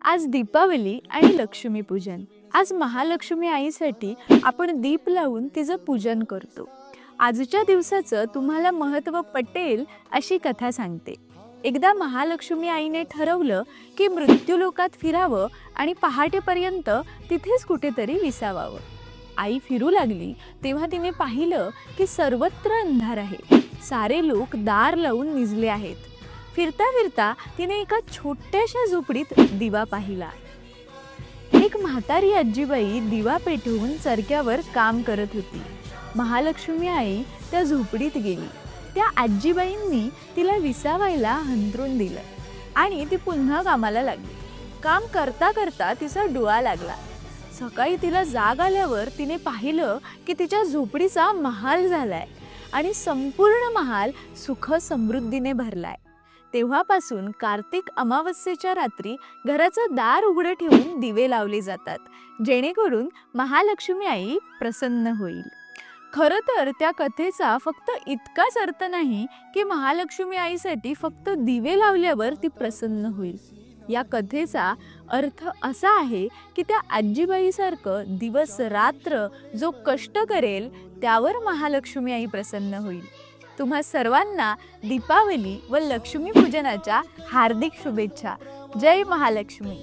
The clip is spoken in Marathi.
आज दीपावली आणि लक्ष्मीपूजन. आज महालक्ष्मी आईसाठी आपण दीप लावून तिचं पूजन करतो. आजच्या दिवसाचं तुम्हाला महत्त्व पटेल अशी कथा सांगते. एकदा महालक्ष्मी आईने ठरवलं की मृत्यूलोकात फिरावं आणि पहाटेपर्यंत तिथेच कुठेतरी विसावावं. आई फिरू लागली तेव्हा तिने पाहिलं की सर्वत्र अंधार आहे. सारे लोक दार लावून निजले आहेत. फिरता फिरता तिने एका छोट्याशा झोपडीत दिवा पाहिला. एक म्हातारी आजीबाई दिवा पेटवून चरक्यावर काम करत होती. महालक्ष्मी आई त्या झोपडीत गेली. त्या आजीबाईंनी तिला विसावायला अंथरूण दिलं आणि ती पुन्हा कामाला लागली. काम करता करता तिचा डोळा लागला. सकाळी तिला जाग आल्यावर तिने पाहिलं की तिच्या झोपडीचा महाल झालाय आणि संपूर्ण महाल सुख समृद्धीने भरलाय. तेव्हापासून कार्तिक अमावस्येच्या रात्री घराचं दार उघडं ठेवून दिवे लावले जातात, जेणेकरून महालक्ष्मी आई प्रसन्न होईल. खरं तर त्या कथेचा फक्त इतकाच अर्थ नाही की महालक्ष्मी आईसाठी फक्त दिवे लावल्यावर ती प्रसन्न होईल. या कथेचा अर्थ असा आहे की त्या आजीबाईसारखं दिवस रात्र जो कष्ट करेल त्यावर महालक्ष्मी आई प्रसन्न होईल. तुम्हा सर्वांना दीपावली व लक्ष्मीपूजनाच्या हार्दिक शुभेच्छा. जय महालक्ष्मी.